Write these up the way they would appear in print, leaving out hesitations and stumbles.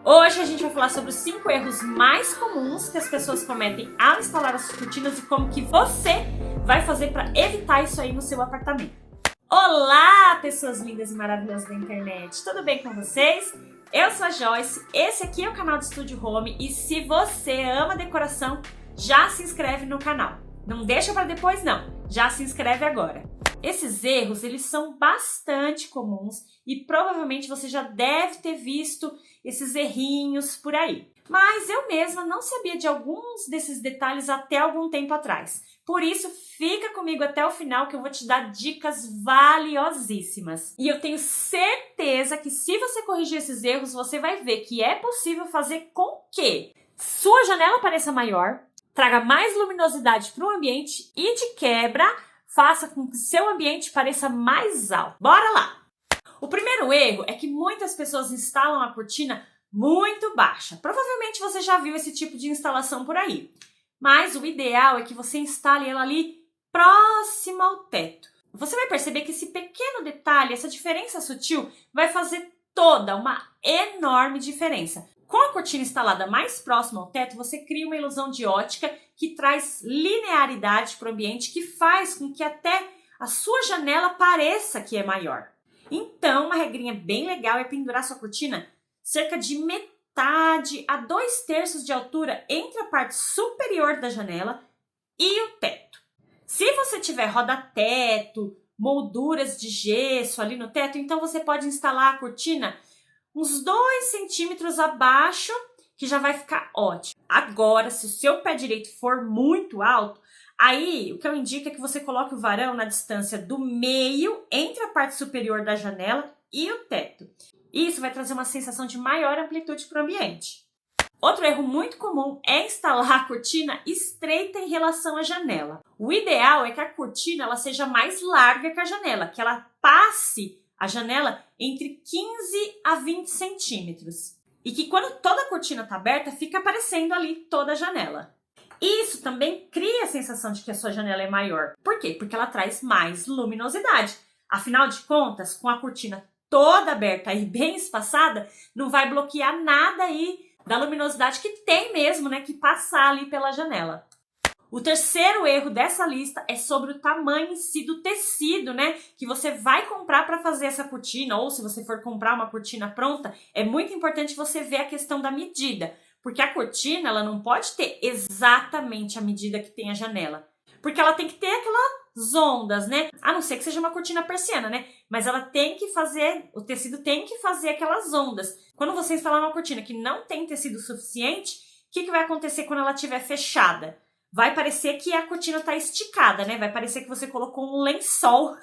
Hoje a gente vai falar sobre os 5 erros mais comuns que as pessoas cometem ao instalar as cortinas e como que você vai fazer para evitar isso aí no seu apartamento. Olá, pessoas lindas e maravilhosas da internet! Tudo bem com vocês? Eu sou a Joyce, esse aqui é o canal do Estúdio Home e se você ama decoração, já se inscreve no canal. Não deixa para depois não, já se inscreve agora. Esses erros, eles são bastante comuns e provavelmente você já deve ter visto esses errinhos por aí. Mas eu mesma não sabia de alguns desses detalhes até algum tempo atrás. Por isso, fica comigo até o final que eu vou te dar dicas valiosíssimas. E eu tenho certeza que se você corrigir esses erros, você vai ver que é possível fazer com que sua janela pareça maior, traga mais luminosidade para o ambiente e, de quebra, faça com que seu ambiente pareça mais alto. Bora lá! O primeiro erro é que muitas pessoas instalam a cortina muito baixa. Provavelmente você já viu esse tipo de instalação por aí. Mas o ideal é que você instale ela ali próximo ao teto. Você vai perceber que esse pequeno detalhe, essa diferença sutil, vai fazer toda uma enorme diferença. Com a cortina instalada mais próxima ao teto, você cria uma ilusão de ótica que traz linearidade para o ambiente, que faz com que até a sua janela pareça que é maior. Então, uma regrinha bem legal é pendurar sua cortina cerca de metade a 2/3 de altura entre a parte superior da janela e o teto. Se você tiver roda-teto, molduras de gesso ali no teto, então você pode instalar a cortina uns 2 centímetros abaixo, que já vai ficar ótimo. Agora, se o seu pé direito for muito alto, aí o que eu indico é que você coloque o varão na distância do meio entre a parte superior da janela e o teto. Isso vai trazer uma sensação de maior amplitude para o ambiente. Outro erro muito comum é instalar a cortina estreita em relação à janela. O ideal é que a cortina ela seja mais larga que a janela, que ela passe a janela entre 15 a 20 centímetros. E que quando toda a cortina está aberta, fica aparecendo ali toda a janela. Isso também cria a sensação de que a sua janela é maior. Por quê? Porque ela traz mais luminosidade. Afinal de contas, com a cortina toda aberta e bem espaçada, não vai bloquear nada aí da luminosidade que tem mesmo, né, que passar ali pela janela. O terceiro erro dessa lista é sobre o tamanho em si do tecido, né, que você vai comprar para fazer essa cortina, ou se você for comprar uma cortina pronta, é muito importante você ver a questão da medida, porque a cortina, ela não pode ter exatamente a medida que tem a janela, porque ela tem que ter aquelas ondas, né, a não ser que seja uma cortina persiana, né, mas ela tem que fazer, o tecido tem que fazer aquelas ondas. Quando você instalar uma cortina que não tem tecido suficiente, o que vai acontecer quando ela estiver fechada? Vai parecer que a cortina está esticada, né? Vai parecer que você colocou um lençol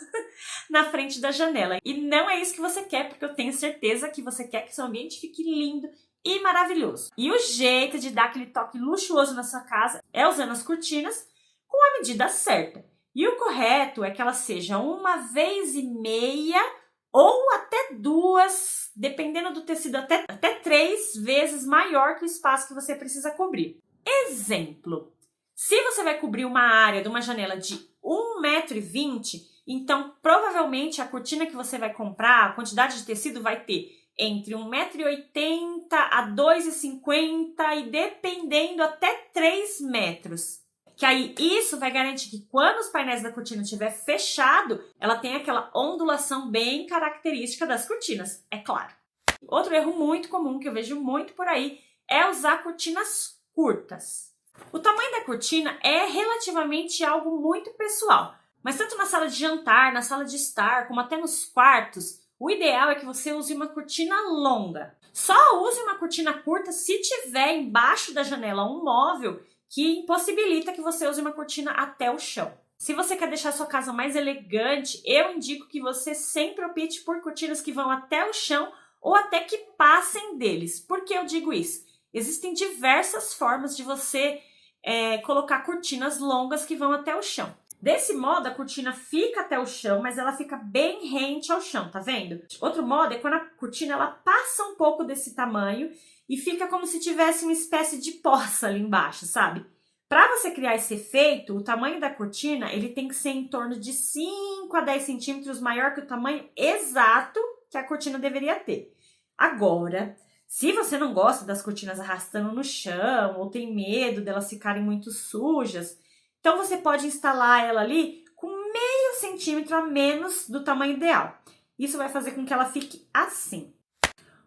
na frente da janela. E não é isso que você quer, porque eu tenho certeza que você quer que seu ambiente fique lindo e maravilhoso. E o jeito de dar aquele toque luxuoso na sua casa é usando as cortinas com a medida certa. E o correto é que ela seja 1,5 ou até 2, dependendo do tecido, até 3 vezes maior que o espaço que você precisa cobrir. Exemplo. Se você vai cobrir uma área de uma janela de 1,20 m, então provavelmente a cortina que você vai comprar, a quantidade de tecido vai ter entre 1,80 m a 2,50 m e dependendo até 3 metros. Que aí isso vai garantir que quando os painéis da cortina estiver fechado, ela tem aquela ondulação bem característica das cortinas, é claro. Outro erro muito comum que eu vejo muito por aí é usar cortinas curtas. O tamanho da cortina é relativamente algo muito pessoal, mas tanto na sala de jantar, na sala de estar, como até nos quartos, o ideal é que você use uma cortina longa. Só use uma cortina curta se tiver embaixo da janela um móvel que impossibilita que você use uma cortina até o chão. Se você quer deixar sua casa mais elegante, eu indico que você sempre opte por cortinas que vão até o chão ou até que passem deles. Por que eu digo isso? Existem diversas formas de você colocar cortinas longas que vão até o chão. Desse modo, a cortina fica até o chão, mas ela fica bem rente ao chão, tá vendo? Outro modo é quando a cortina ela passa um pouco desse tamanho e fica como se tivesse uma espécie de poça ali embaixo, sabe? Para você criar esse efeito, o tamanho da cortina ele tem que ser em torno de 5 a 10 centímetros maior que o tamanho exato que a cortina deveria ter. Agora, Se você não gosta das cortinas arrastando no chão ou tem medo delas ficarem muito sujas, então você pode instalar ela ali com meio centímetro a menos do tamanho ideal. Isso vai fazer com que ela fique assim.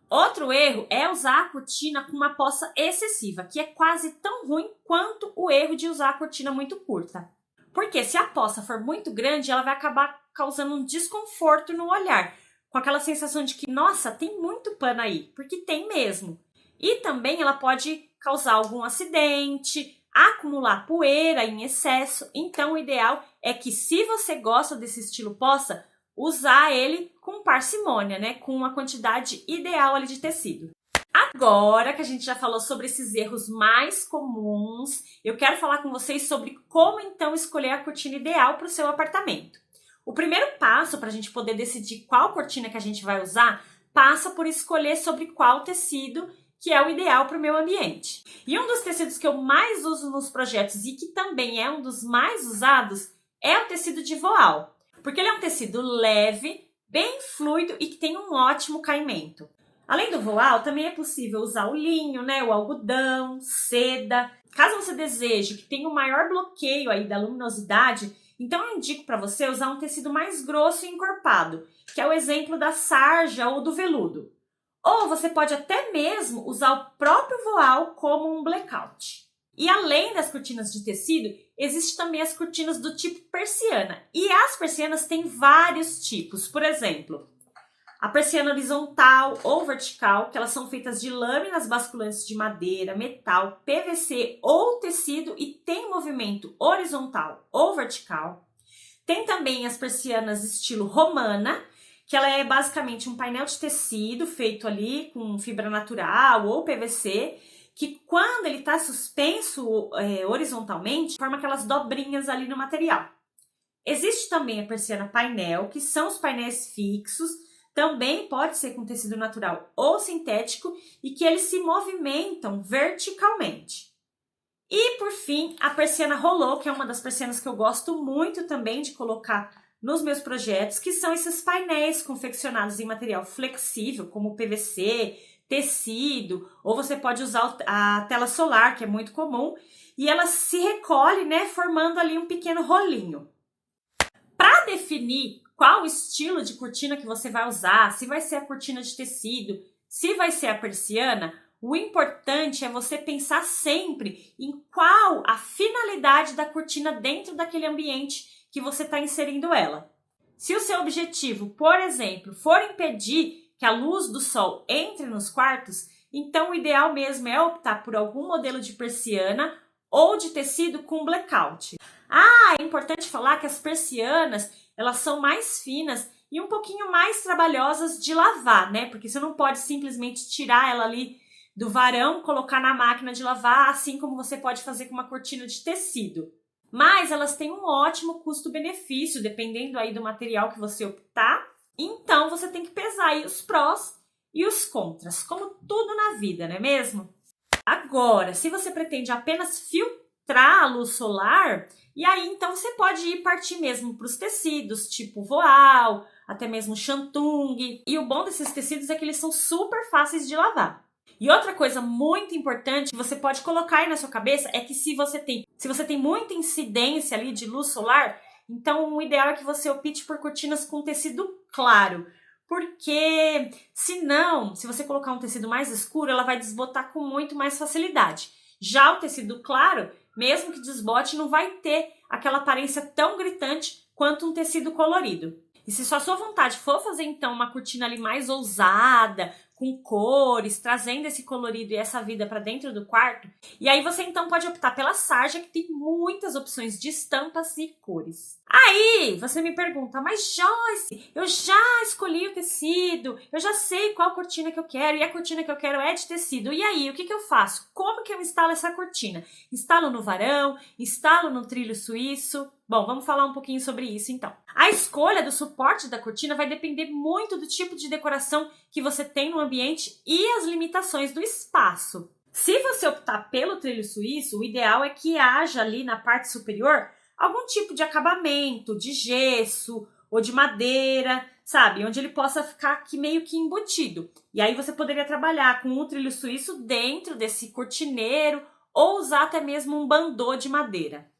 Outro erro é usar a cortina com uma poça excessiva, que é quase tão ruim quanto o erro de usar a cortina muito curta. Porque se a poça for muito grande, ela vai acabar causando um desconforto no olhar, com aquela sensação de que, nossa, tem muito pano aí, porque tem mesmo. E também ela pode causar algum acidente, acumular poeira em excesso. Então o ideal é que, se você gosta desse estilo poça, usar ele com parcimônia, né? Com uma quantidade ideal ali de tecido. Agora que a gente já falou sobre esses erros mais comuns, eu quero falar com vocês sobre como então escolher a cortina ideal para o seu apartamento. O primeiro passo para a gente poder decidir qual cortina que a gente vai usar passa por escolher sobre qual tecido que é o ideal para o meu ambiente. E um dos tecidos que eu mais uso nos projetos e que também é um dos mais usados é o tecido de voal, porque ele é um tecido leve, bem fluido e que tem um ótimo caimento. Além do voal, também é possível usar o linho, né, o algodão, seda. Caso você deseje que tenha um maior bloqueio aí da luminosidade, então eu indico para você usar um tecido mais grosso e encorpado, que é o exemplo da sarja ou do veludo. Ou você pode até mesmo usar o próprio voal como um blackout. E além das cortinas de tecido, existem também as cortinas do tipo persiana. E as persianas têm vários tipos. Por exemplo, a persiana horizontal ou vertical, que elas são feitas de lâminas basculantes de madeira, metal, PVC ou tecido e tem movimento horizontal ou vertical. Tem também as persianas estilo romana, que ela é basicamente um painel de tecido feito ali com fibra natural ou PVC, que quando ele está suspenso horizontalmente, forma aquelas dobrinhas ali no material. Existe também a persiana painel, que são os painéis fixos, também pode ser com tecido natural ou sintético e que eles se movimentam verticalmente. E por fim, a persiana rolô, que é uma das persianas que eu gosto muito também de colocar nos meus projetos, que são esses painéis confeccionados em material flexível, como PVC, tecido, ou você pode usar a tela solar, que é muito comum, e ela se recolhe, né, formando ali um pequeno rolinho. Para definir qual estilo de cortina que você vai usar, se vai ser a cortina de tecido, se vai ser a persiana, o importante é você pensar sempre em qual a finalidade da cortina dentro daquele ambiente que você está inserindo ela. Se o seu objetivo, por exemplo, for impedir que a luz do sol entre nos quartos, então o ideal mesmo é optar por algum modelo de persiana ou de tecido com blackout. É importante falar que as persianas, elas são mais finas e um pouquinho mais trabalhosas de lavar, né? Porque você não pode simplesmente tirar ela ali do varão, colocar na máquina de lavar, assim como você pode fazer com uma cortina de tecido. Mas elas têm um ótimo custo-benefício, dependendo aí do material que você optar. Então, você tem que pesar aí os prós e os contras, como tudo na vida, não é mesmo? Agora, se você pretende apenas filtrar a luz solar, e aí então você pode ir partir mesmo para os tecidos, tipo voal, até mesmo shantung. E o bom desses tecidos é que eles são super fáceis de lavar. E outra coisa muito importante que você pode colocar aí na sua cabeça é que se você tem muita incidência ali de luz solar, então o ideal é que você opte por cortinas com tecido claro. Porque senão, se você colocar um tecido mais escuro, ela vai desbotar com muito mais facilidade. Já o tecido claro, mesmo que desbote, não vai ter aquela aparência tão gritante quanto um tecido colorido. E se a sua vontade for fazer então uma cortina ali mais ousada, com cores, trazendo esse colorido e essa vida para dentro do quarto, e aí você então pode optar pela sarja, que tem muitas opções de estampas e cores. Aí você me pergunta, mas Joyce, eu já escolhi o tecido, eu já sei qual cortina que eu quero, e a cortina que eu quero é de tecido. E aí, o que eu faço? Como que eu instalo essa cortina? Instalo no varão? Instalo no trilho suíço? Bom, vamos falar um pouquinho sobre isso então. A escolha do suporte da cortina vai depender muito do tipo de decoração que você tem no ambiente e as limitações do espaço. Se você optar pelo trilho suíço, o ideal é que haja ali na parte superior algum tipo de acabamento, de gesso ou de madeira, sabe? Onde ele possa ficar aqui meio que embutido. E aí você poderia trabalhar com um trilho suíço dentro desse cortineiro ou usar até mesmo um bandô de madeira.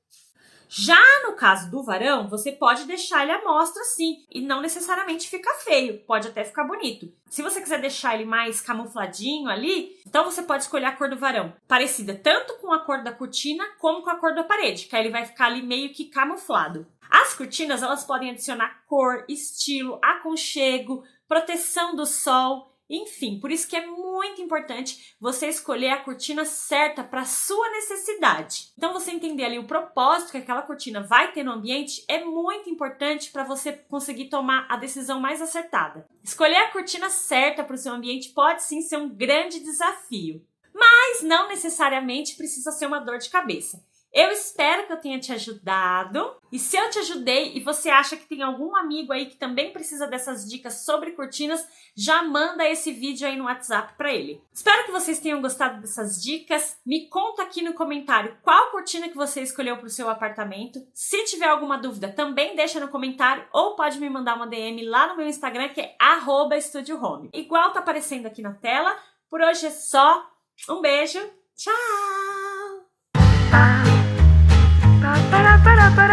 Já no caso do varão, você pode deixar ele à mostra sim, e não necessariamente fica feio, pode até ficar bonito. Se você quiser deixar ele mais camufladinho ali, então você pode escolher a cor do varão, parecida tanto com a cor da cortina como com a cor da parede, que aí ele vai ficar ali meio que camuflado. As cortinas, elas podem adicionar cor, estilo, aconchego, proteção do sol, enfim, por isso que é muito importante você escolher a cortina certa para a sua necessidade. Então, você entender ali o propósito que aquela cortina vai ter no ambiente é muito importante para você conseguir tomar a decisão mais acertada. Escolher a cortina certa para o seu ambiente pode sim ser um grande desafio, mas não necessariamente precisa ser uma dor de cabeça. Eu espero que eu tenha te ajudado. E se eu te ajudei e você acha que tem algum amigo aí que também precisa dessas dicas sobre cortinas, já manda esse vídeo aí no WhatsApp para ele. Espero que vocês tenham gostado dessas dicas. Me conta aqui no comentário qual cortina que você escolheu para o seu apartamento. Se tiver alguma dúvida, também deixa no comentário ou pode me mandar uma DM lá no meu Instagram, que é @estudiohome. Igual tá aparecendo aqui na tela. Por hoje é só. Um beijo. Tchau! Para.